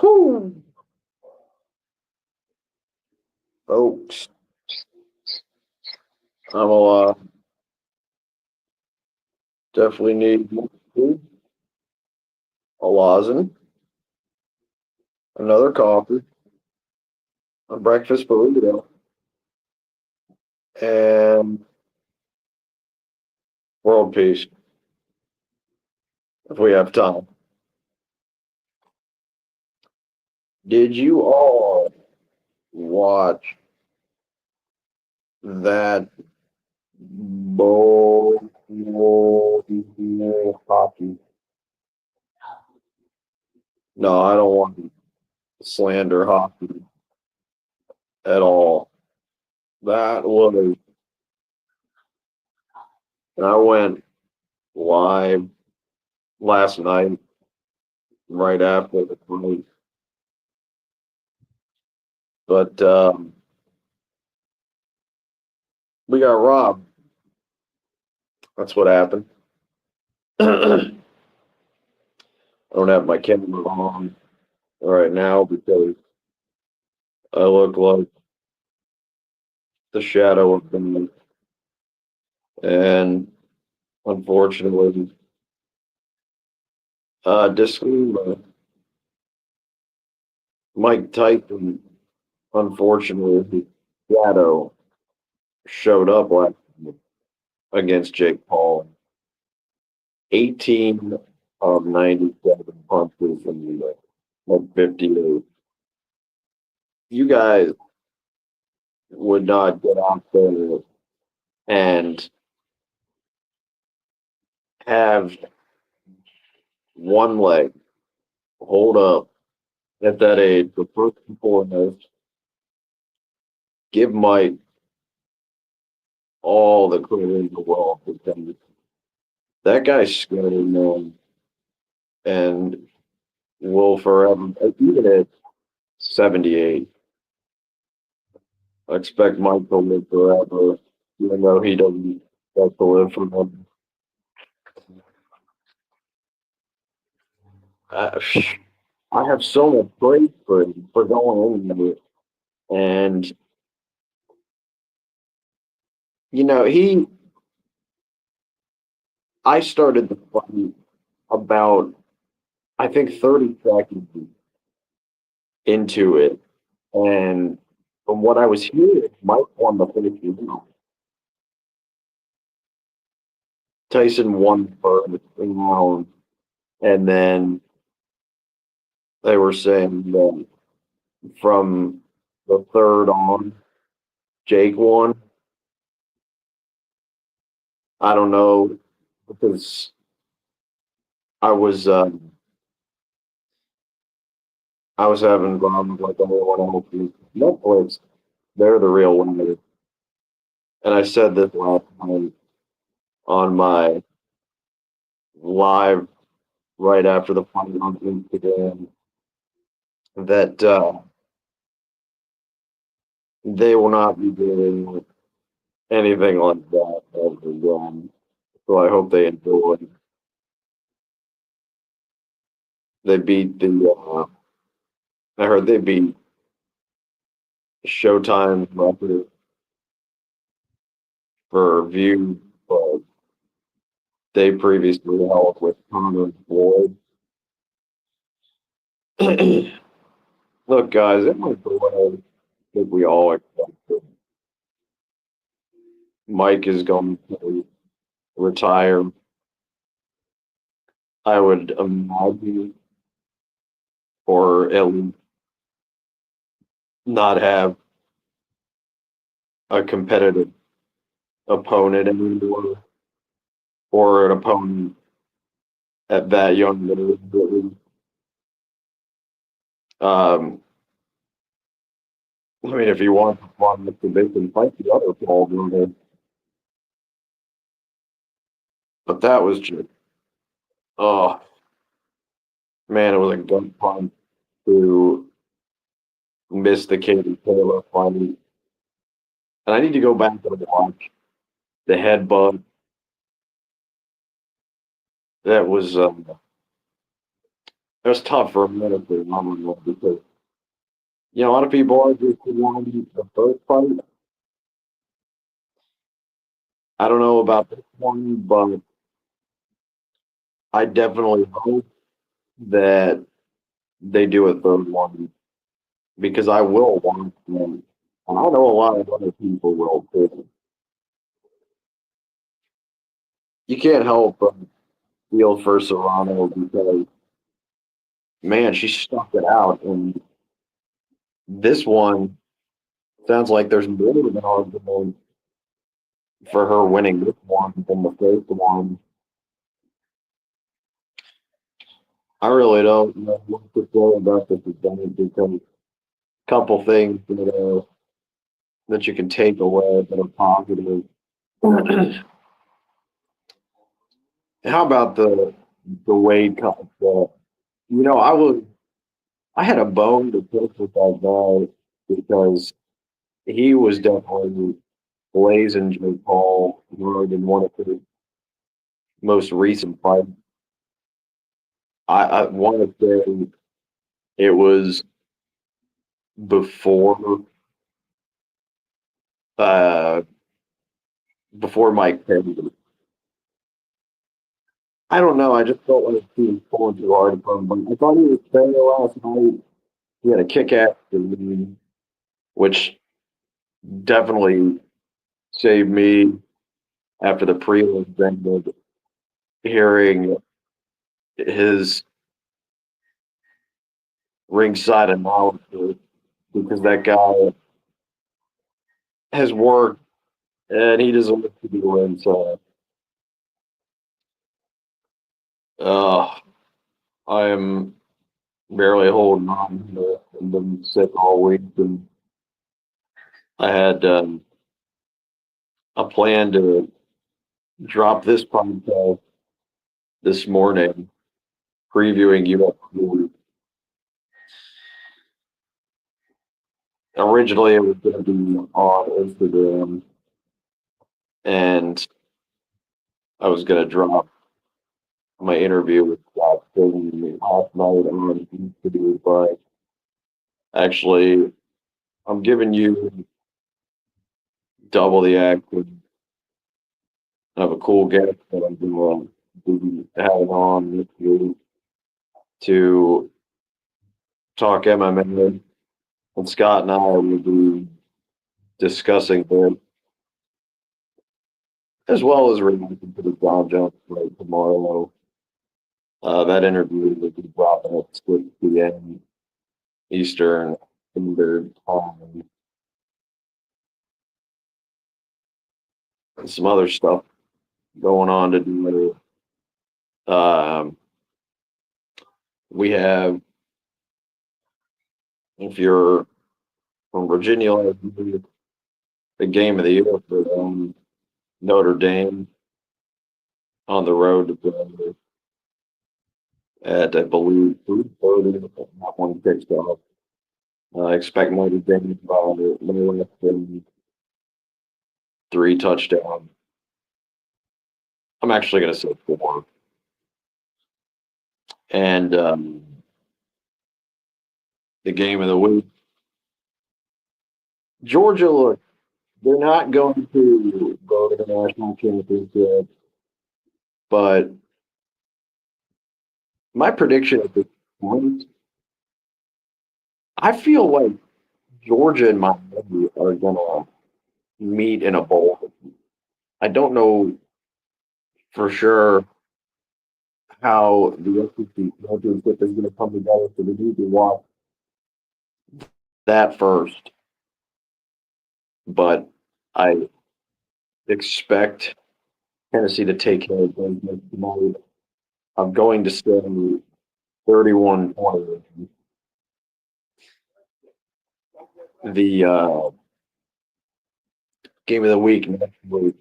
Whew, folks. I'm a definitely need more food, a lozenge, another coffee, a breakfast burrito, and world peace if we have time. Did you all watch that bowl hockey? No, I don't want to slander hockey at all. That was, and I went live last night right after the fight, but we got robbed. That's what happened. I don't have my camera on right now because I look like the shadow of them. And unfortunately, disclaimer, Mike Tyson, unfortunately, his shadow showed up last night against Jake Paul. 18 of 97 punches and like 58. You guys would not get out there and have one leg hold up at that age. The first and foremost, give Mike all the credit in the world because that guy's scary, man, and will forever, even at 78, I expect Mike to live forever, even though he doesn't get to live forever. I, I have so much praise for him for going in there. And, he, I started the fight about, I think, 30 seconds into it. And from what I was hearing, Mike won the first round. Tyson won the first round. And then they were saying that from the third on, Jake won. I don't know because I was I was having problems like everyone else. Netflix, they're the real winners. And I said this last night on my live right after the fight on Instagram that they will not be doing anything like that ever again. So I hope they enjoy. They beat the. I heard they beat Showtime record for views, but they previously held with Connor Floyd. Look, guys, it might be what I think we all expected. Mike is going to retire. I would imagine, or at least not have a competitive opponent anymore, or an opponent at that young age. Um, I mean, if you want to find the they can fight the other Paul brother, but that was just, oh man, it was a gut punch to miss the Katie Taylor fight. And I need to go back and watch the headbutt. That was it was tough for a minute there, because a lot of people argue who won the first fight. I don't know about this one, but I definitely hope that they do a third one because I will watch them. And I know a lot of other people will too. You can't help but feel for Serrano because, man, she stuck it out. And this one sounds like there's more of an argument for her winning this one than the first one. I really don't know what to say about this event because a couple things that you can take away that are positive. How about the Wade cut? I had a bone to pick with that guy because he was definitely blazing Jake Paul hard in one of his most recent fights. I want to say it was before uh before Mike Pence. I don't know. I just felt like he was pulling too hard from him. I thought he was fair last night. He had a kick ass, which definitely saved me after the prelims ended, hearing his ringside analysis because that guy has worked and he deserves to be ringside. Uh, I am barely holding on here. I've been sick all week, and I had a plan to drop this podcast this morning previewing UFC. Originally, it was going to be on Instagram, and I was going to drop my interview with Scott Pilgrim last night on YouTube, but actually, I'm giving you double the action. I have a cool guest that I'm going to be having on this week to talk MMA, and Scott and I will be discussing this as well as reacting to the John Jones fight tomorrow. That interview will be dropping at 6 p.m. Eastern Standard Time. And some other stuff going on to do. We have, if you're from Virginia, the game of the year for Notre Dame on the road to play at, I believe, 3:30. That one kicks off. I expect Notre Dame by no less than 3 touchdowns. I'm actually going to say 4. And the game of the week, Georgia, look, they're not going to go to the national championship, but my prediction at this point, I feel like Georgia and Miami are going to meet in a bowl. I don't know for sure how the SEC championship is going to come together, so we need to watch that first. But I expect Tennessee to take care of business tonight. I'm going to say 31-20. The game of the week next week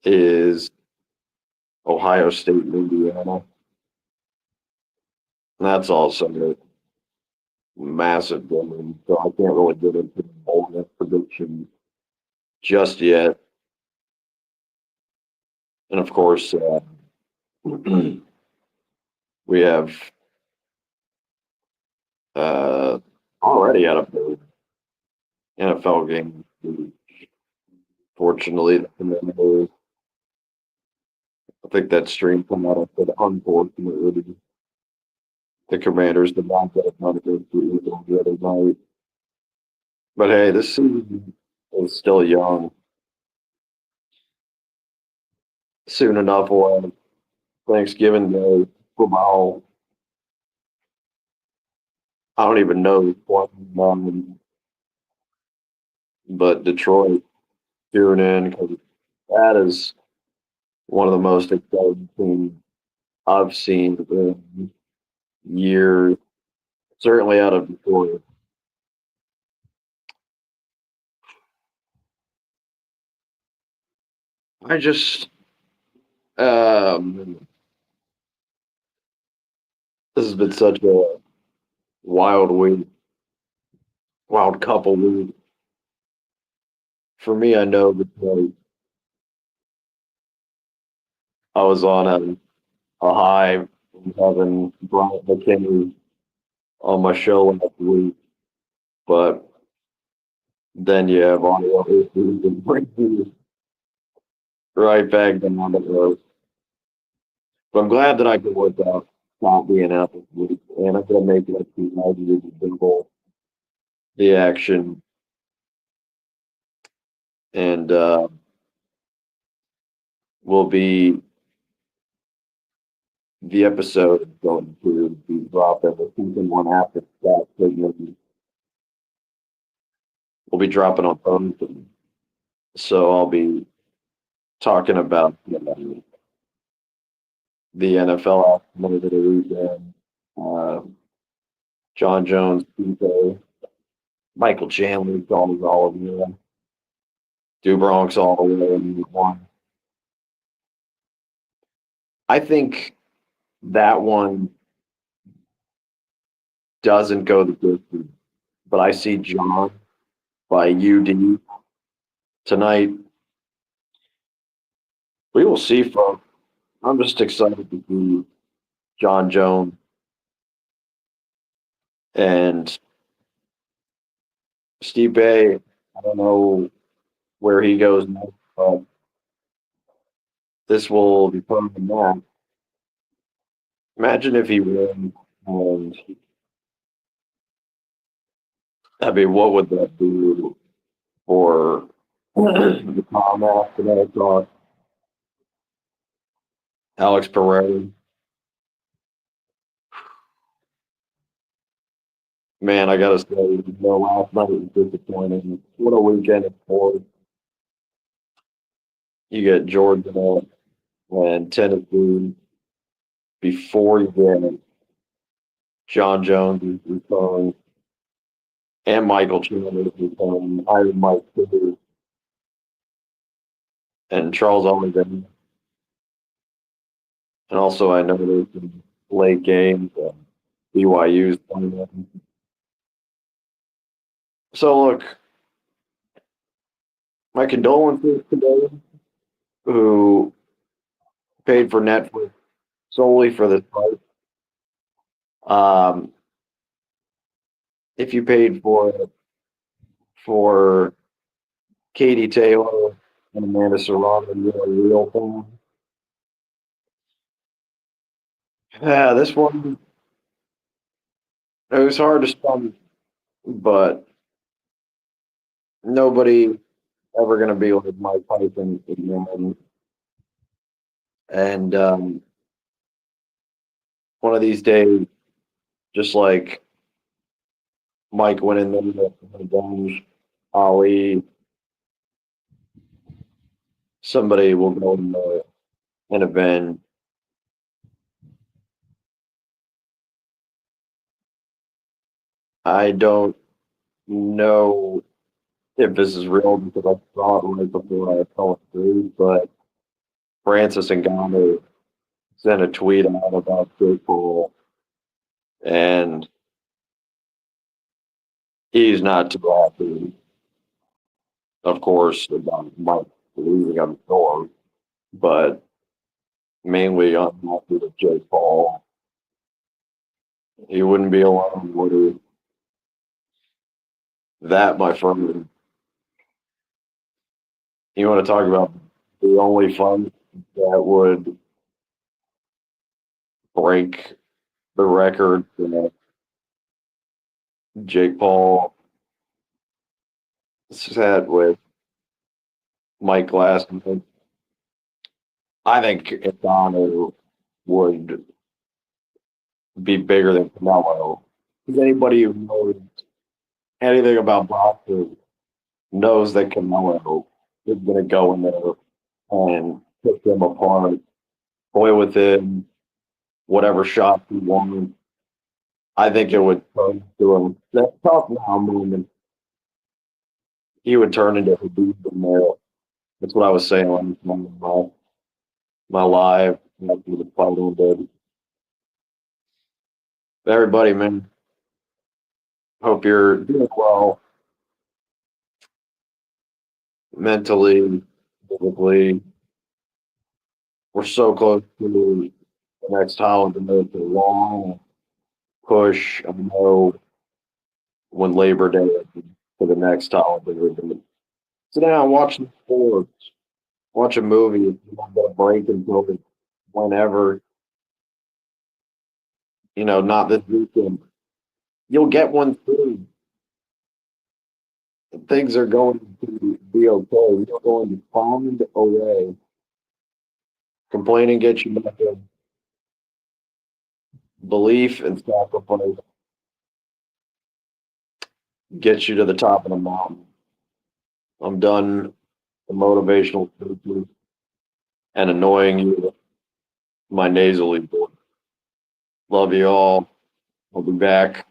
is Ohio State and Indiana. That's also a massive game, so I can't really get into the boldness prediction just yet. And of course, We have already had a big NFL game. Fortunately, I think that stream come out of it. Unfortunately, the Commanders did not get another good the other night. But hey, this season is still young. Soon enough, we'll have Thanksgiving Day football. I don't even know what, but Detroit tune in because that is one of the most exciting teams I've seen in years. Certainly out of Detroit. I just this has been such a wild week, wild couple weeks. For me, I know because I was on a high from having Brian McKinney on my show last week, but then you have audio issues and brings you right back down to earth. But I'm glad that I could work out not being out this week, and I'm gonna make it up to you to dribble the action, and will be the episode is going to be dropping. The season one after that segment will be dropping on Thursday. So I'll be talking about the NFL action over the weekend. Uh, John Jones, Pico, Michael Chandler, all of you. Do Bronx all the way in one. I think that one doesn't go the distance, but I see John by UD tonight. We will see, folks. I'm just excited to see John Jones and Steve Bay. I don't know where he goes next, but this will become the match. Imagine if he wins, and I mean, what would that do for the Commonwealth today? Thought Alex Pereira, man, I gotta say, last night was disappointing. What a weekend of sports. You get Georgia and Tennessee before you get John Jones is returning and Michael Chandler is returning. Iron Mike too, and Charles Oliver. And also, I know there's some late games. BYU's playing. So, look, my condolences to those who paid for Netflix solely for this fight. Um, if you paid for Katie Taylor and Amanda Serrano, you're a real fan. Yeah, this one, it was hard to stomach, but nobody ever going to be like Mike Tyson again. And one of these days, just like Mike went in there with revenge, Ali, somebody will go in there and avenge. I don't know if this is real because I saw it right before I fell asleep, but Francis Ngannou sent a tweet out about Jake Paul, and he's not too happy, of course, about Mike losing on the door, but mainly unhappy with Jake Paul. He wouldn't be alone, would he? That, my friend, you want to talk about the only fight that would break the record that Jake Paul set with Mike Glassman. I think Ivano would be bigger than Canelo. Because anybody who knows anything about boxing knows that Canelo is going to go in there and pick them apart, play within whatever shot he wants. I think it would turn to him. That tough now moment, he would turn into Habib from there. That's what I was saying on my live after the fight ended. Everybody, man, hope you're doing well mentally, physically. We're so close to the next holiday. It's a long push. I know when Labor Day is for the next holiday. But sit down, watch the sports, watch a movie. If you don't get a break until whenever, not this weekend. You'll get one soon. Things are going to be okay. You're going to find a way. Complaining gets you back in. Belief and sacrifice gets you to the top of the mountain. I'm done the motivational speeches and annoying you with my nasally voice. Love you all. I'll be back